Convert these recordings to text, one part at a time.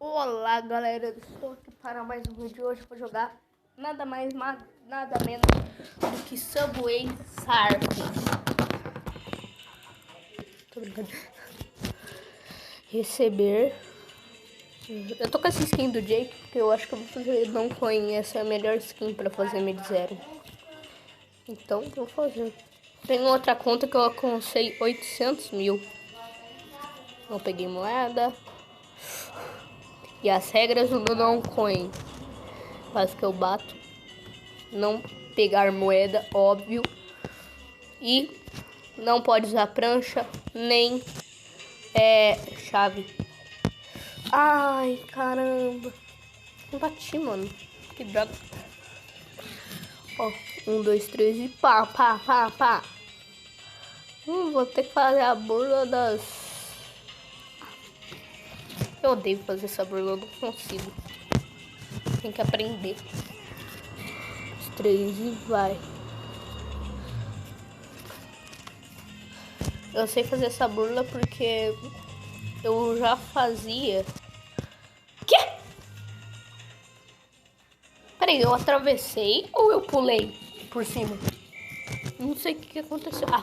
Olá galera, eu estou aqui para mais um vídeo. Hoje eu vou jogar nada mais, nada menos do que Subway Surfers. Tô brincando. Receber. Eu tô com essa skin do Jake, porque eu acho que eu vou fazer não conheço, é a melhor skin para fazer mid-zero. Então vou fazer. Tem outra conta que eu alcancei 800 mil. Não peguei moeda. E as regras do não coin. Faz que eu bato. Não pegar moeda, óbvio. E não pode usar prancha, nem chave. Ai, caramba. Não bati, mano. Que droga. Ó, 1, 2, 3 e pá, pá, pá, pá. Vou ter que fazer a burla das... Eu odeio fazer essa burla, eu não consigo. Tem que aprender. 3 e vai. Eu sei fazer essa burla porque eu já fazia. Quê? Peraí, eu atravessei ou eu pulei por cima? Não sei o que aconteceu. Ah,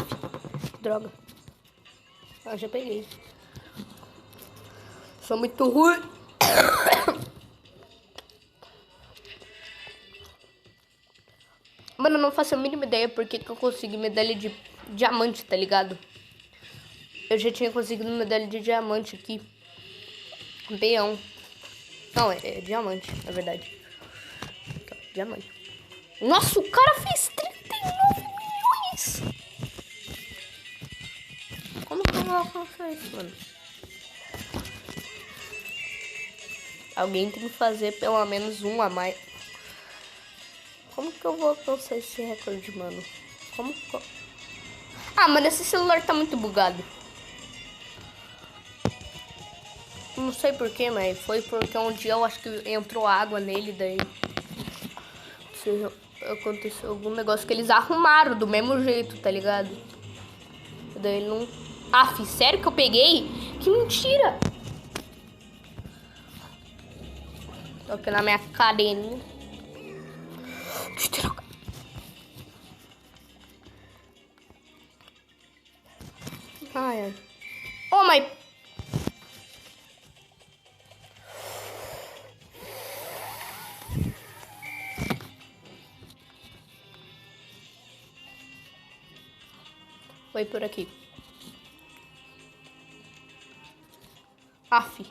droga. Ah, já peguei. Sou muito ruim. Mano, eu não faço a mínima ideia porque que eu consegui medalha de diamante, tá ligado? Eu já tinha conseguido medalha de diamante aqui. Campeão. Não, é diamante, na verdade. Então, diamante. Nossa, o cara fez 39 milhões! Como que eu vou alcançar isso, mano? Alguém tem que fazer pelo menos um a mais. Como que eu vou alcançar esse recorde, mano? Como que eu... Ah, mano, esse celular tá muito bugado. Não sei porquê, mas foi porque um dia eu acho que entrou água nele, daí... Aconteceu algum negócio que eles arrumaram do mesmo jeito, tá ligado? Daí ele não... Aff, sério que eu peguei? Que mentira! Tô aqui na minha cadeninha. Ai. Oh, mas... Foi por aqui. Aff.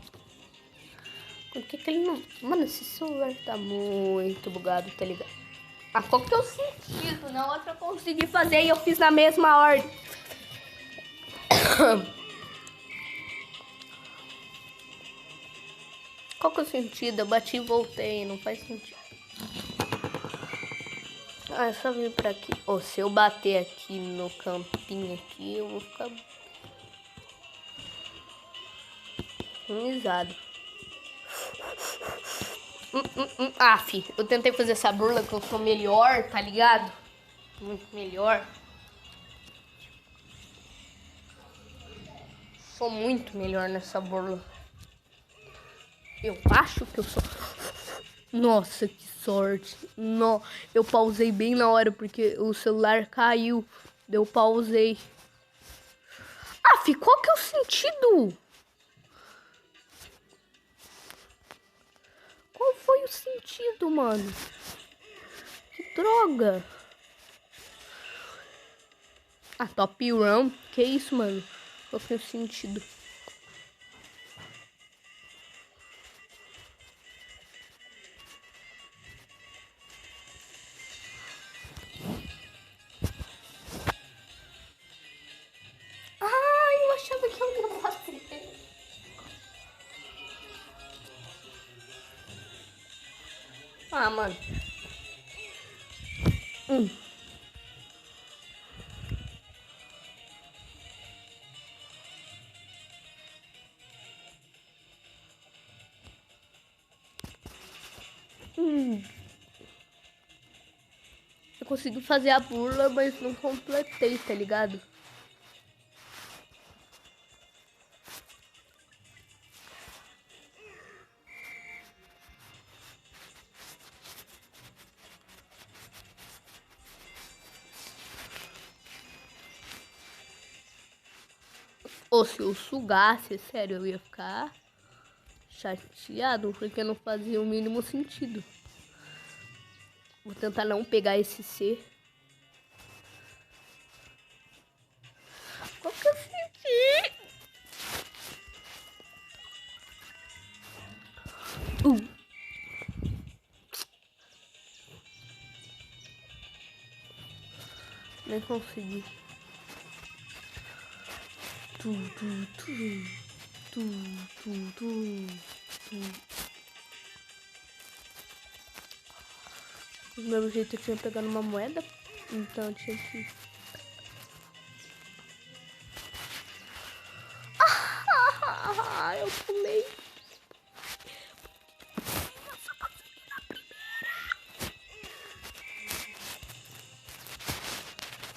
Por que ele não... Mano, esse celular tá muito bugado, tá ligado? Ah, qual que é o sentido? Na outra eu consegui fazer e eu fiz na mesma ordem. Qual que é o sentido? Eu bati e voltei, não faz sentido. Ah, é só vir pra aqui. Ou se eu bater aqui no campinho aqui, eu vou ficar... Risado. Ah, fi, eu tentei fazer essa burla que eu sou melhor, tá ligado? Muito melhor. Sou muito melhor nessa burla. Eu acho que eu sou... Nossa, que sorte. Não, eu pausei bem na hora porque o celular caiu. Eu pausei. Ah, fi, qual que é o sentido? Qual foi o sentido, mano? Que droga. Ah, top run. Que isso, mano? Qual foi o sentido? Ah, eu achava que eu não passei. Ah, mano. Eu consegui fazer a burla, mas não completei, tá ligado? Ou se eu sugasse, sério, eu ia ficar chateado, porque não fazia o mínimo sentido. Vou tentar não pegar esse C. Qual que eu senti? Nem consegui. Do mesmo jeito eu tinha pegado uma moeda, então eu tinha que... eu pulei.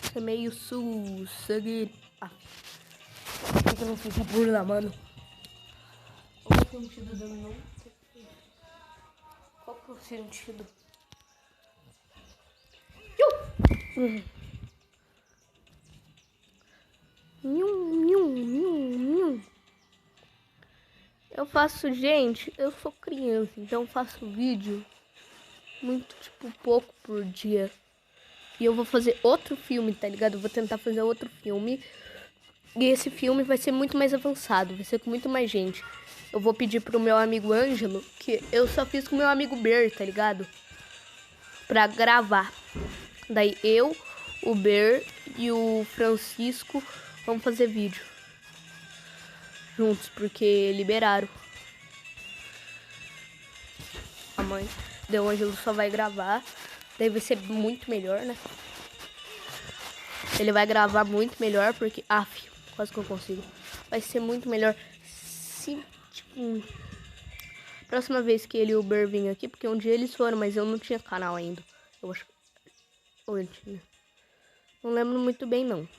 Isso é meio sangue. Por que eu não fiz a burla, mano? Qual que é o sentido do não? Qual que é o sentido? Eu faço, gente, eu sou criança, então eu faço vídeo muito, tipo, pouco por dia. E eu vou fazer outro filme, tá ligado? Eu vou tentar fazer outro filme. E esse filme vai ser muito mais avançado, vai ser com muito mais gente. Eu vou pedir pro meu amigo Ângelo, que eu só fiz com meu amigo Ber, tá ligado? Pra gravar. Daí eu, o Ber e o Francisco vamos fazer vídeo juntos, porque liberaram. A mãe do Ângelo só vai gravar. Daí vai ser muito melhor, né? Ele vai gravar muito melhor, porque... quase que eu consigo. Vai ser muito melhor se, tipo... Próxima vez que ele e o Ber virem aqui, porque um dia eles foram, mas eu não tinha canal ainda. Eu acho que... Ou eu tinha. Não lembro muito bem, não.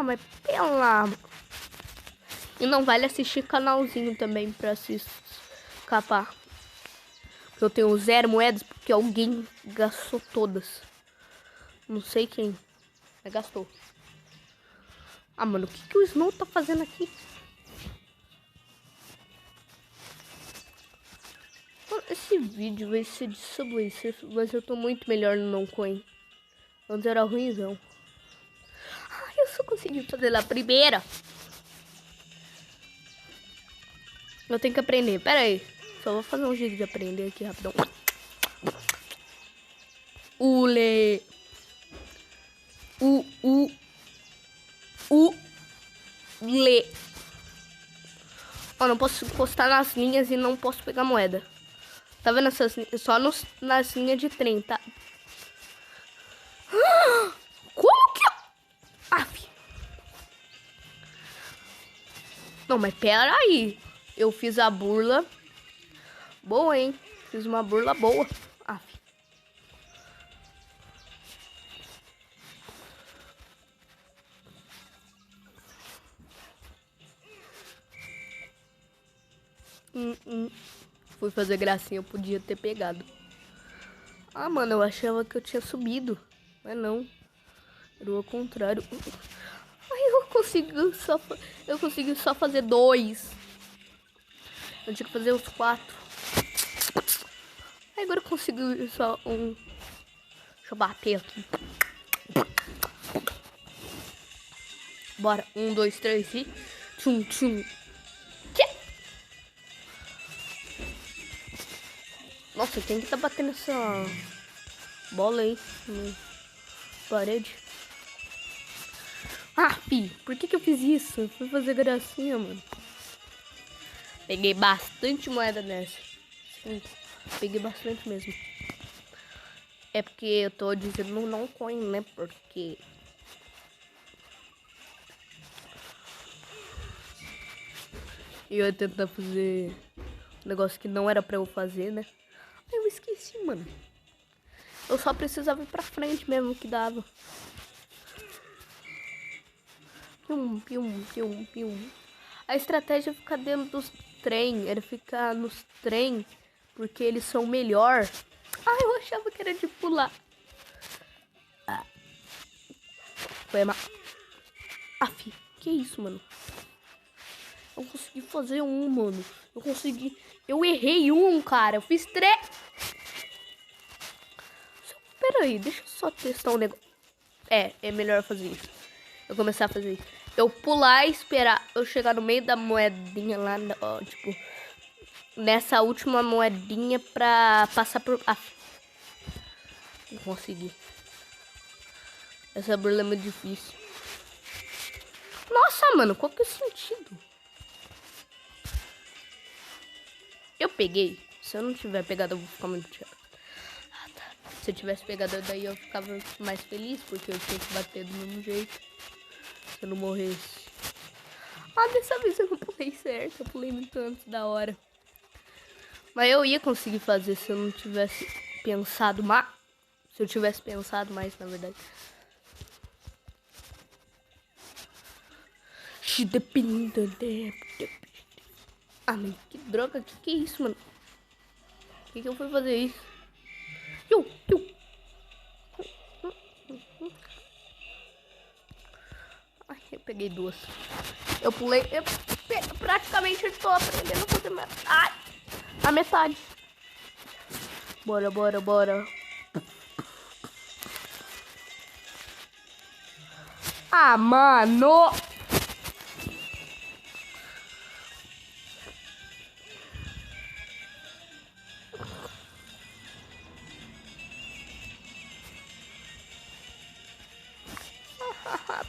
Mas pela... E não vale assistir canalzinho também pra se escapar. Eu tenho 0 moedas porque alguém gastou todas. Não sei quem, mas gastou. Mano, o que o Snow tá fazendo aqui? Esse vídeo vai ser de Subway, mas eu tô muito melhor no Noncoin. Antes era ruimzão. Eu só consegui fazer lá primeira. Eu tenho que aprender, pera aí. Só vou fazer um jeito de aprender aqui rapidão. Ule. Le. Não posso encostar nas linhas e não posso pegar moeda. Tá vendo essas linhas? Só nas linhas de trem, tá? Como que... Não, mas pera aí. Eu fiz a burla. Boa, hein? Fiz uma burla boa. Fui fazer gracinha, eu podia ter pegado. Mano, eu achava que eu tinha subido. Mas não. Era o contrário. Eu consegui só fazer 2. Eu tinha que fazer os 4. Agora eu consegui só um. Deixa eu bater aqui. Bora. 1, 2, 3 e... Tchum, tchum. Nossa, tem que tá batendo essa bola aí na parede. Por que eu fiz isso? Eu fui fazer gracinha, mano. Peguei bastante moeda nessa. Sim, peguei bastante mesmo. É porque eu tô dizendo não coin, né? Porque... eu ia tentar fazer um negócio que não era pra eu fazer, né? Eu esqueci, mano. Eu só precisava ir pra frente mesmo que dava. Pium. A estratégia é ficar dentro dos trem. Era ficar nos trem. Porque eles são melhor. Eu achava que era de pular. poema. Aff, que isso, mano? Eu consegui fazer um, mano. Eu consegui. Eu errei um, cara. Eu fiz 3. Pera aí, deixa eu só testar um negócio. É melhor fazer isso. Eu começar a fazer isso. Eu pular e esperar eu chegar no meio da moedinha lá, ó, tipo, nessa última moedinha pra passar por... Ah, não consegui. Essa burla é muito difícil. Nossa, mano, qual que é o sentido? Eu peguei. Se eu não tiver pegado, eu vou ficar muito chato. Ah, tá. Se eu tivesse pegado daí, eu ficava mais feliz, porque eu tinha que bater do mesmo jeito. Se eu não morresse. Ah, dessa vez eu não pulei certo. Eu pulei muito antes da hora. Mas eu ia conseguir fazer se eu não tivesse pensado mais. Se eu tivesse pensado mais, na verdade. Ah, mas que droga. Que é isso, mano? Por que eu fui fazer isso? Ai, eu peguei 2. Eu pulei. Praticamente estou aprendendo a fazer metade. Ai, a metade. Bora, bora, bora. Ah, mano.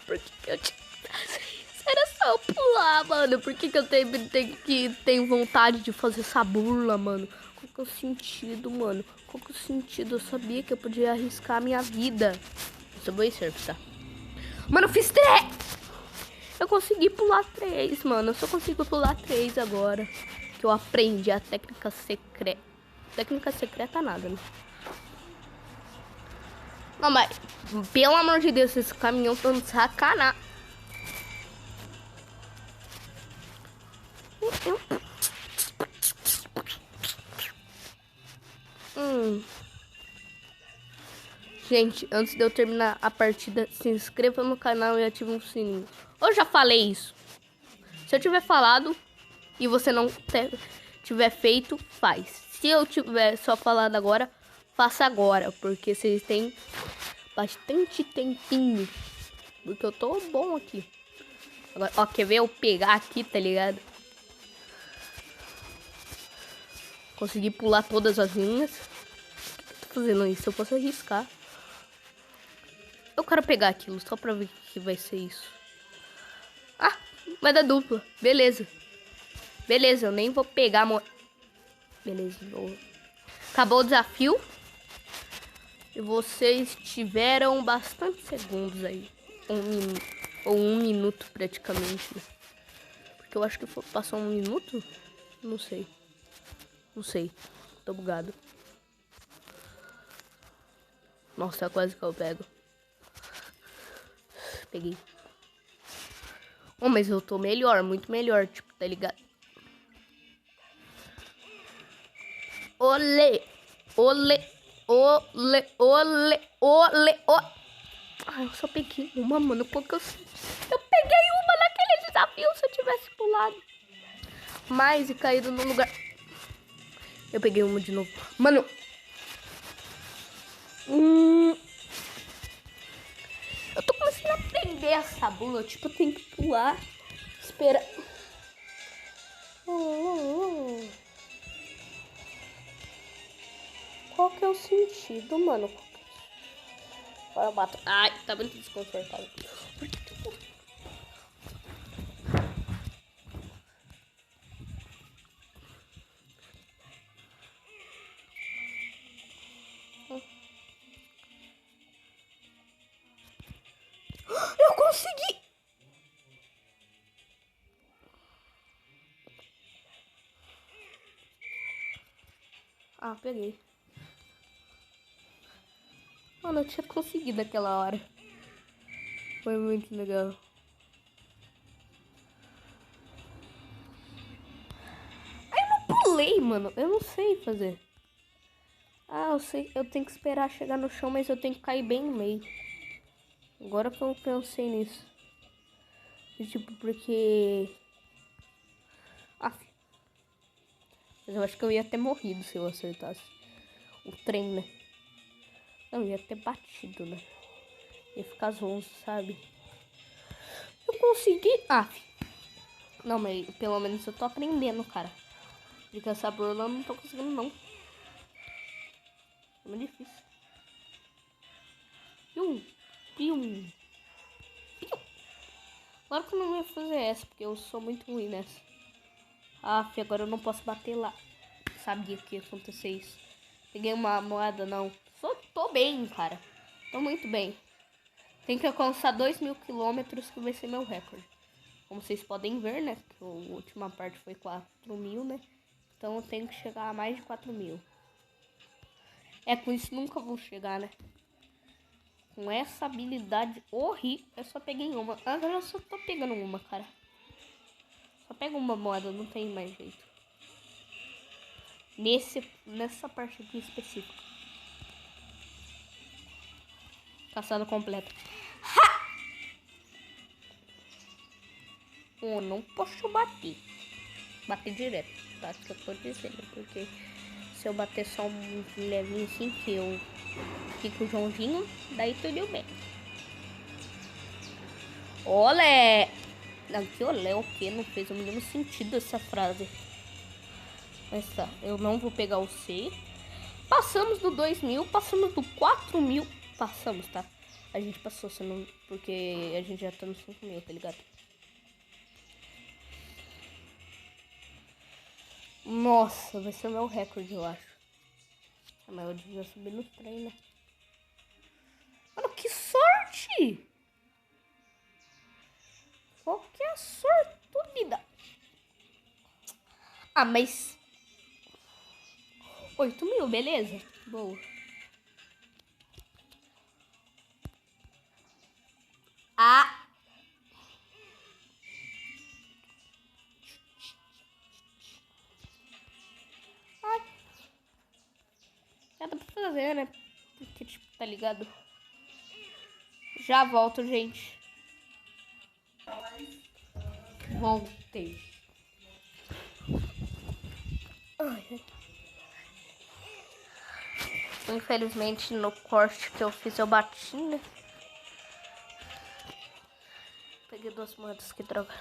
Por que eu tinha que fazer isso? Era só eu pular, mano. Por que eu tenho vontade de fazer essa burla, mano? Qual que é o sentido, mano? Qual que é o sentido? Eu sabia que eu podia arriscar a minha vida. Eu sou boa surf, tá? Mano, eu fiz 3! Eu consegui pular 3, mano. Eu só consigo pular 3 agora. Que eu aprendi a técnica secreta. Técnica secreta nada, né? Não, mas, pelo amor de Deus, esse caminhão tá de sacanagem. Gente, antes de eu terminar a partida, se inscreva no canal e ative o sininho. Eu já falei isso. Se eu tiver falado e você não tiver feito, faz. Se eu tiver só falado agora, faça agora. Porque vocês têm bastante tempinho. Porque eu tô bom aqui. Agora, ó, quer ver eu pegar aqui, tá ligado? Consegui pular todas as linhas. Por que eu tô fazendo isso? Eu posso arriscar. Eu quero pegar aquilo só pra ver o que vai ser isso. Ah, mas da dupla. Beleza. Beleza, eu nem vou pegar a Beleza, vou... Acabou o desafio. E vocês tiveram bastante segundos aí. Ou um minuto praticamente. Porque eu acho que passou 1 minuto. Não sei. Não sei. Tô bugado. Nossa, quase que eu pego. Peguei. Oh, mas eu tô melhor, muito melhor, tipo, tá ligado? Olê! Olê! Olê! Olê! Olê! Olê! Ai, eu só peguei uma, mano. Qual que eu peguei uma naquele desafio se eu tivesse pulado mais e caído no lugar. Eu peguei uma de novo. Mano. Eu tô começando a aprender essa bula. Tipo, eu tenho que pular. Espera. Qual que é o sentido, mano? Agora eu bato. Ai, tá muito desconfortável. Eu consegui! Ah, peguei. Mano, eu tinha conseguido aquela hora. Foi muito legal. Aí eu não pulei, mano. Eu não sei fazer. Ah, eu sei. Eu tenho que esperar chegar no chão, mas eu tenho que cair bem no meio. Agora que eu pensei nisso. Tipo, porque... Mas eu acho que eu ia ter morrido se eu acertasse o trem, né? Não, ia ter batido, né? Ia ficar zonzo, sabe? Eu consegui... Não, mas pelo menos eu tô aprendendo, cara. De caçar burla eu não tô conseguindo, não. É muito difícil. Pium. Pium. Claro que eu não vou fazer essa, porque eu sou muito ruim nessa. Agora eu não posso bater lá. Sabia que ia acontecer isso. Peguei uma moeda, não. Tô bem, cara. Tô muito bem. Tem que alcançar 2.000 quilômetros, que vai ser meu recorde. Como vocês podem ver, né? Que a última parte foi 4.000, né? Então eu tenho que chegar a mais de 4.000. Com isso nunca vou chegar, né? Com essa habilidade horrível. Eu só peguei uma. Agora eu só tô pegando uma, cara. Só pego uma moeda, não tem mais jeito. Nessa parte aqui específica. Caçada completa. Eu não posso bater. Bater direto, tá? Isso que eu tô dizendo. Porque se eu bater só um levinho assim, que eu fico o Joãozinho, daí tudo bem. Olé! Não, que olé o que? Não fez o mínimo sentido essa frase. Mas tá, eu não vou pegar o C. Passamos do 2.000, passamos do 4.000. Passamos, tá? A gente passou, senão, porque a gente já tá no 5.000, tá ligado? Nossa, vai ser o meu recorde, eu acho. Mas eu devia subir no trem, né? Mano, que sorte! Qual que é a sorte? Dúvida. Mas... 8.000, beleza? Boa. Já dá pra fazer, né? Porque, tipo, tá ligado? Já volto, gente. Voltei. Infelizmente, no corte que eu fiz, eu bati, né? Peguei 2 moedas, que droga.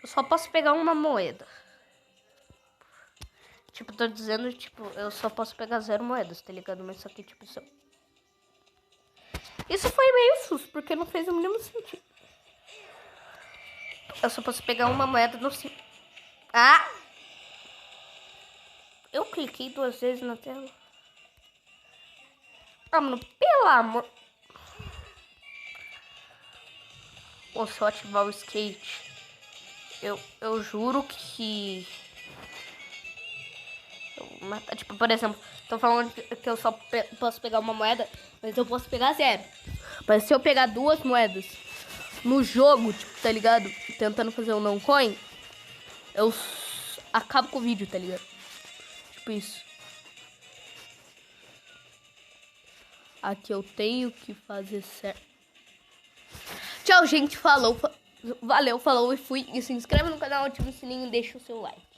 Eu só posso pegar uma moeda. Tipo, tô dizendo, tipo, eu só posso pegar 0 moedas, tá ligado? Mas só que, tipo, isso foi meio susto, porque não fez o mínimo sentido. Eu só posso pegar uma moeda no... Eu cliquei 2 vezes na tela. Mano, pelo amor... Ou se eu ativar o skate, eu juro que... Tipo, por exemplo, tô falando que eu só posso pegar uma moeda, mas eu posso pegar 0. Mas se eu pegar 2 moedas no jogo, tipo, tá ligado? Tentando fazer um não coin, eu acabo com o vídeo, tá ligado? Tipo isso. Aqui eu tenho que fazer certo. Tchau, gente. Falou. Valeu, falou e fui. E se inscreve no canal, ativa o sininho e deixa o seu like.